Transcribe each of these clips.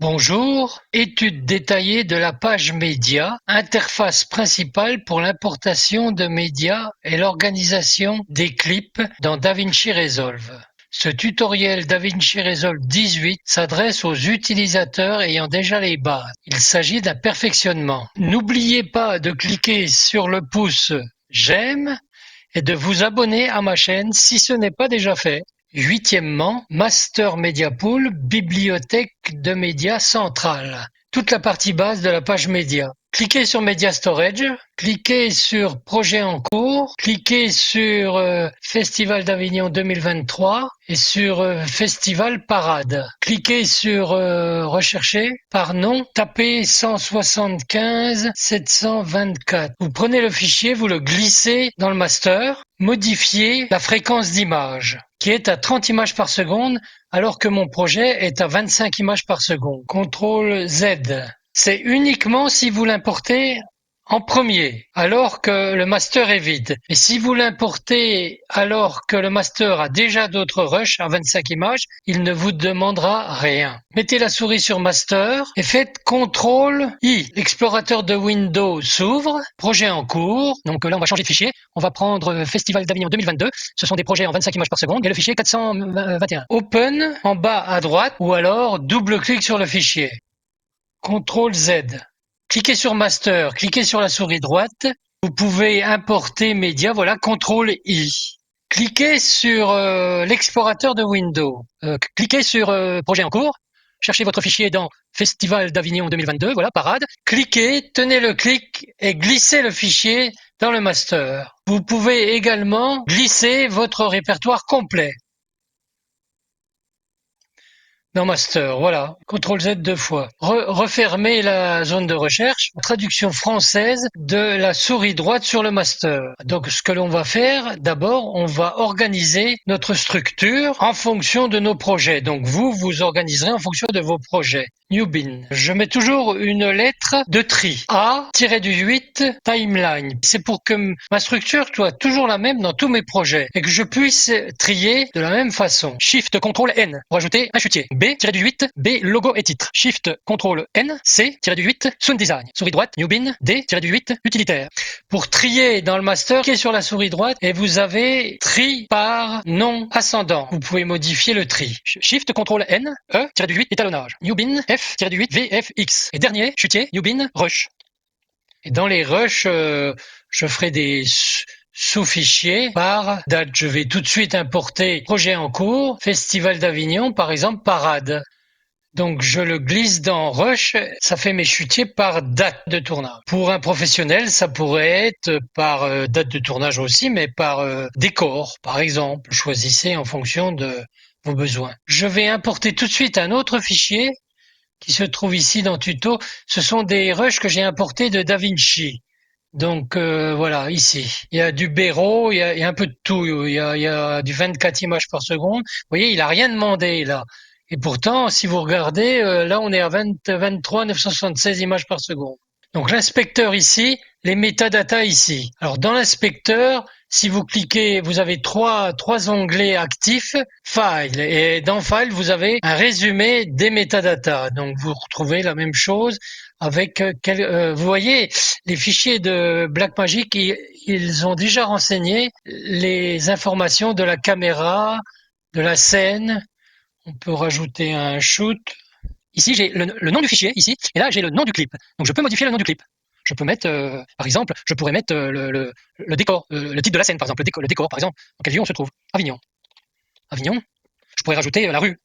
Bonjour, étude détaillée de la page média, interface principale pour l'importation de médias et l'organisation des clips dans DaVinci Resolve. Ce tutoriel DaVinci Resolve 18 s'adresse aux utilisateurs ayant déjà les bases. Il s'agit d'un perfectionnement. N'oubliez pas de cliquer sur le pouce j'aime et de vous abonner à ma chaîne si ce n'est pas déjà fait. Huitièmement, Master Media Pool, bibliothèque de médias centrale. Toute la partie base de la page média. Cliquez sur Media Storage, cliquez sur Projet en cours, cliquez sur Festival d'Avignon 2023 et sur Festival Parade. Cliquez sur Rechercher par nom, tapez 175 724. Vous prenez le fichier, vous le glissez dans le master, modifiez la fréquence d'image qui est à 30 images par seconde alors que mon projet est à 25 images par seconde. CTRL Z. C'est uniquement si vous l'importez en premier, alors que le master est vide. Et si vous l'importez alors que le master a déjà d'autres rushs à 25 images, il ne vous demandera rien. Mettez la souris sur master et faites CTRL I. L'explorateur de Windows s'ouvre, projet en cours. Donc là, on va changer de fichier. On va prendre Festival d'Avignon 2022. Ce sont des projets en 25 images par seconde et le fichier 421. Open en bas à droite ou alors double-clic sur le fichier. CTRL Z. Cliquez sur Master, cliquez sur la souris droite. Vous pouvez importer média, voilà, CTRL I. Cliquez sur l'explorateur de Windows. Cliquez sur Projet en cours. Cherchez votre fichier dans Festival d'Avignon 2022, voilà, parade. Cliquez, tenez le clic et glissez le fichier dans le master. Vous pouvez également glisser votre répertoire complet. Dans Master, voilà. CTRL Z deux fois. Refermer la zone de recherche. Traduction française de la souris droite sur le Master. Donc, ce que l'on va faire, d'abord, on va organiser notre structure en fonction de nos projets. Donc, vous organiserez en fonction de vos projets. Newbin. Je mets toujours une lettre de tri. A-8 timeline. C'est pour que ma structure soit toujours la même dans tous mes projets et que je puisse trier de la même façon. Shift CTRL N pour ajouter un chutier. B-8 B logo et titre. Shift CTRL N C-8 Sound Design. Souris droite Newbin D-8 utilitaire. Pour trier dans le master, cliquez sur la souris droite et vous avez tri par nom ascendant. Vous pouvez modifier le tri. Shift CTRL N E-8 étalonnage. Newbin F-8 VFX. Et dernier chutier Newbin Rush. Et dans les rushs, je ferai des sous-fichiers par date. Je vais tout de suite importer projet en cours, Festival d'Avignon, par exemple, parade. Donc je le glisse dans Rush, ça fait mes chutiers par date de tournage. Pour un professionnel, ça pourrait être par date de tournage aussi, mais par décor, par exemple. Choisissez en fonction de vos besoins. Je vais importer tout de suite un autre fichier qui se trouve ici dans Tuto. Ce sont des rushs que j'ai importés de DaVinci. Donc voilà, ici. Il y a du Béraud, il y a un peu de tout. Il y a du 24 images par seconde. Vous voyez, il a rien demandé là. Et pourtant, si vous regardez, là on est à 23 976 images par seconde. Donc l'inspecteur ici, les métadatas ici. Alors dans l'inspecteur, si vous cliquez, vous avez trois onglets actifs, File. Et dans File, vous avez un résumé des métadatas. Donc vous retrouvez la même chose avec, vous voyez, les fichiers de Blackmagic, ils ont déjà renseigné les informations de la caméra, de la scène. On peut rajouter un shoot. Ici, j'ai le nom du fichier, ici, et là, j'ai le nom du clip. Donc, je peux modifier le nom du clip. Je peux mettre, par exemple, je pourrais mettre le décor, le titre de la scène, par exemple, le décor, par exemple, dans quelle ville on se trouve. Avignon. Avignon. Je pourrais rajouter la rue.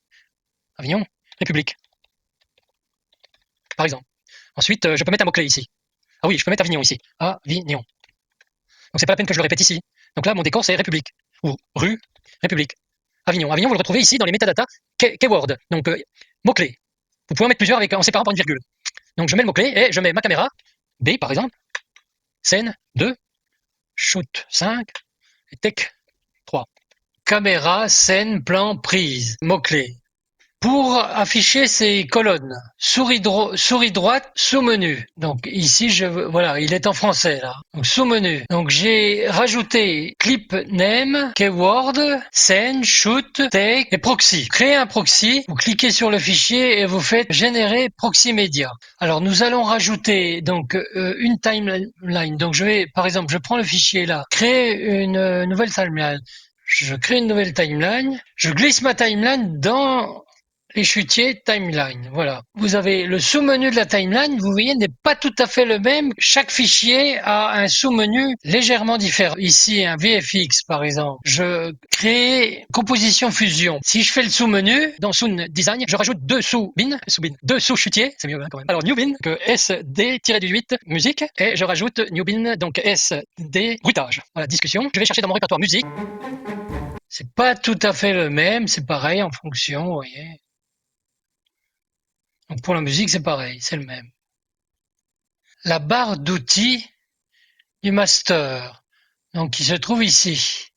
Avignon. République. Par exemple. Ensuite, je peux mettre un mot-clé ici. Ah oui, je peux mettre Avignon ici. Avignon. Donc, c'est pas la peine que je le répète ici. Donc là, mon décor, c'est République. Ou rue, République. Avignon. Avignon, vous le retrouvez ici dans les métadatas keyword. Donc, mot-clé. Vous pouvez en mettre plusieurs en séparant par une virgule. Donc je mets le mot-clé et je mets ma caméra, B par exemple, scène 2, shoot 5, et tech 3. Caméra, scène, plan, prise, mot-clé. pour afficher ces colonnes. Souris droite, sous-menu. Donc ici, voilà, il est en français là. Donc sous-menu. Donc j'ai rajouté clip name, keyword, send, shoot, take et proxy. Créez un proxy, vous cliquez sur le fichier et vous faites générer proxy média. Alors nous allons rajouter donc une timeline. Donc par exemple, je prends le fichier là, créer une nouvelle timeline. Je crée une nouvelle timeline, je glisse ma timeline dans échutier timeline. Voilà. Vous avez le sous-menu de la timeline, vous voyez, n'est pas tout à fait le même. Chaque fichier a un sous-menu légèrement différent. Ici, un VFX, par exemple. Je crée composition fusion. Si je fais le sous-menu, dans Sound Design, je rajoute deux sous-chutiers, c'est mieux hein, quand même. Alors, new bin, que SD-18, musique, et je rajoute new bin, donc SD, bruitage. Voilà, discussion. Je vais chercher dans mon répertoire musique. C'est pas tout à fait le même, c'est pareil en fonction, vous voyez. Donc pour la musique, c'est pareil, c'est le même. La barre d'outils du master, donc qui se trouve ici.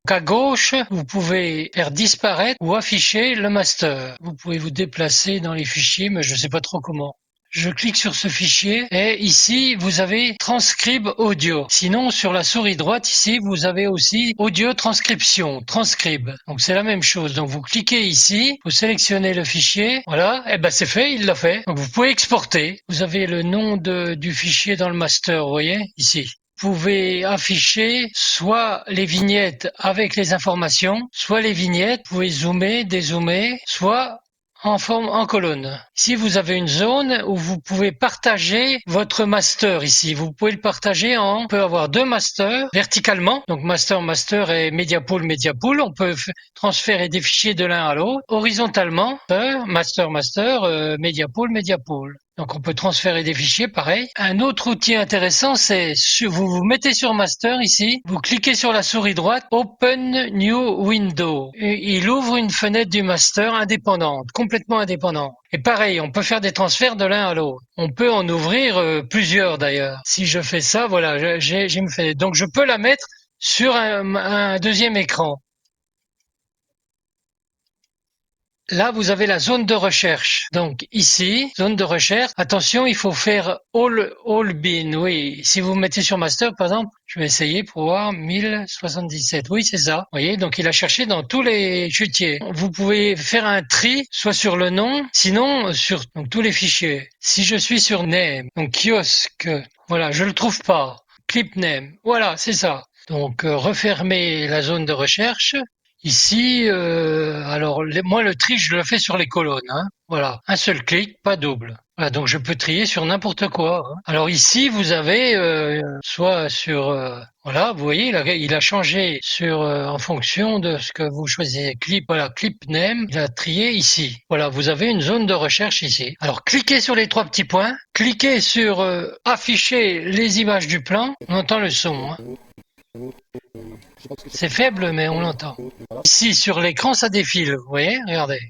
Donc à gauche, vous pouvez faire disparaître ou afficher le master. Vous pouvez vous déplacer dans les fichiers, mais je ne sais pas trop comment. Je clique sur ce fichier et ici vous avez transcribe audio. Sinon sur la souris droite ici vous avez aussi audio transcription, transcribe. Donc c'est la même chose. Donc vous cliquez ici, vous sélectionnez le fichier, voilà, et ben c'est fait, il l'a fait. Donc vous pouvez exporter. Vous avez le nom du fichier dans le master, vous voyez ici. Vous pouvez afficher soit les vignettes avec les informations, soit les vignettes, vous pouvez zoomer, dézoomer, soit en colonne. Ici, vous avez une zone où vous pouvez partager votre master ici. Vous pouvez le partager on peut avoir deux masters verticalement. Donc, master et media pool. On peut transférer des fichiers de l'un à l'autre. Horizontalement, master, media pool. Donc on peut transférer des fichiers, pareil. Un autre outil intéressant, c'est vous vous mettez sur Master ici, vous cliquez sur la souris droite, Open New Window. Et il ouvre une fenêtre du Master indépendante, complètement indépendante. Et pareil, on peut faire des transferts de l'un à l'autre. On peut en ouvrir plusieurs d'ailleurs. Si je fais ça, voilà, j'ai une fenêtre. Donc je peux la mettre sur un deuxième écran. Là, vous avez la zone de recherche. Donc ici, zone de recherche. Attention, il faut faire all bin. Oui, si vous mettez sur master, par exemple, je vais essayer pour voir 1077. Oui, c'est ça. Vous voyez, donc il a cherché dans tous les chutiers. Vous pouvez faire un tri, soit sur le nom, sinon sur donc, tous les fichiers. Si je suis sur name, donc kiosque, voilà, je le trouve pas. Clip name, voilà, c'est ça. Donc refermer la zone de recherche. Ici, alors moi le tri je le fais sur les colonnes, hein. Voilà, un seul clic, pas double. Voilà, donc je peux trier sur n'importe quoi, hein. Alors ici vous avez soit sur voilà, vous voyez il a changé sur en fonction de ce que vous choisissez. Clip name, il a trié ici. Voilà, vous avez une zone de recherche ici. Alors cliquez sur les trois petits points, cliquez sur afficher les images du plan. On entend le son, hein. C'est faible, mais on l'entend. Ici, sur l'écran, ça défile. Vous voyez? Regardez.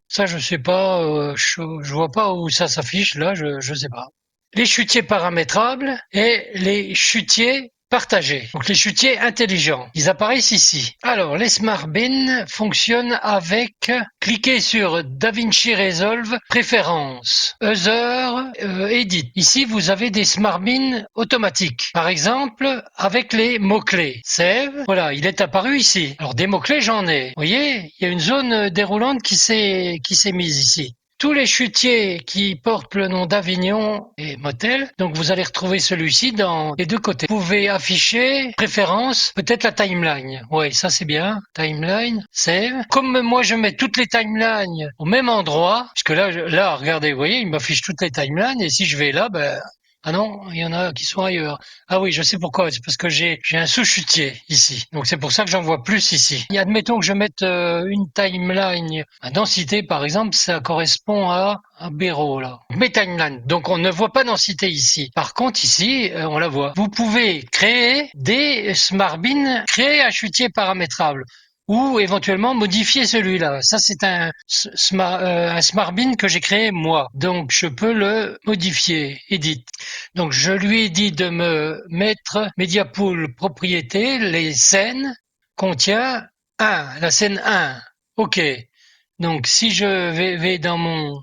Ça, je sais pas. Je vois pas où ça s'affiche. Là, je sais pas. Les chutiers paramétrables et les chutiers partagés. Donc les chutiers intelligents. Ils apparaissent ici. Alors, les Smart Bin fonctionnent avec cliquez sur DaVinci Resolve Préférences, Other, Edit. Ici, vous avez des Smart Bin automatiques. Par exemple, avec les mots-clés. Save. Voilà, il est apparu ici. Alors, des mots-clés, j'en ai. Vous voyez, il y a une zone déroulante qui s'est mise ici. Tous les chutiers qui portent le nom d'Avignon et Motel, donc vous allez retrouver celui-ci dans les deux côtés. Vous pouvez afficher, préférence, peut-être la timeline. Oui, ça c'est bien. Timeline, save. Comme moi je mets toutes les timelines au même endroit, parce que là, regardez, vous voyez, il m'affiche toutes les timelines, et si je vais là, ben, ah non, il y en a qui sont ailleurs. Ah oui, je sais pourquoi. C'est parce que j'ai un sous-chutier ici. Donc c'est pour ça que j'en vois plus ici. Et admettons que je mette une timeline à densité, par exemple, ça correspond à Béraud, là. Mes timelines. Donc on ne voit pas densité ici. Par contre, ici, on la voit. Vous pouvez créer des smart bins, créer un chutier paramétrable, ou éventuellement modifier celui-là. Ça, c'est un smart bin que j'ai créé moi. Donc, je peux le modifier, edit. Donc, je lui ai dit de me mettre Mediapool propriété, les scènes, contient 1, la scène 1. OK. Donc, si je vais dans mon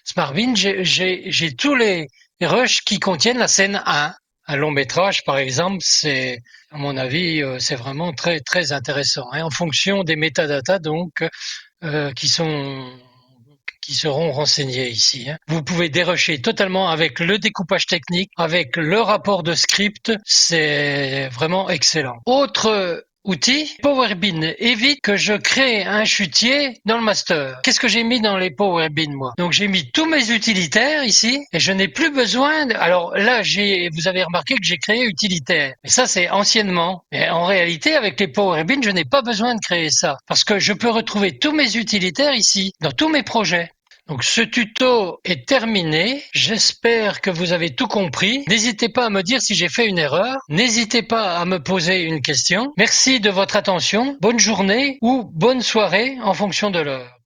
SmartBin, j'ai tous les rushs qui contiennent la scène 1. Un long métrage, par exemple, c'est, à mon avis, c'est vraiment très, très intéressant. Et en fonction des métadatas, donc, qui seront renseignés ici. Vous pouvez dérusher totalement avec le découpage technique, avec le rapport de script, c'est vraiment excellent. Autre outil, PowerBin évite que je crée un chutier dans le master. Qu'est-ce que j'ai mis dans les PowerBin, moi? Donc j'ai mis tous mes utilitaires ici et je n'ai plus besoin Alors là, vous avez remarqué que j'ai créé utilitaire. Mais ça, c'est anciennement. Mais en réalité, avec les PowerBin, je n'ai pas besoin de créer ça parce que je peux retrouver tous mes utilitaires ici, dans tous mes projets. Donc ce tuto est terminé. J'espère que vous avez tout compris. N'hésitez pas à me dire si j'ai fait une erreur. N'hésitez pas à me poser une question. Merci de votre attention. Bonne journée ou bonne soirée en fonction de l'heure.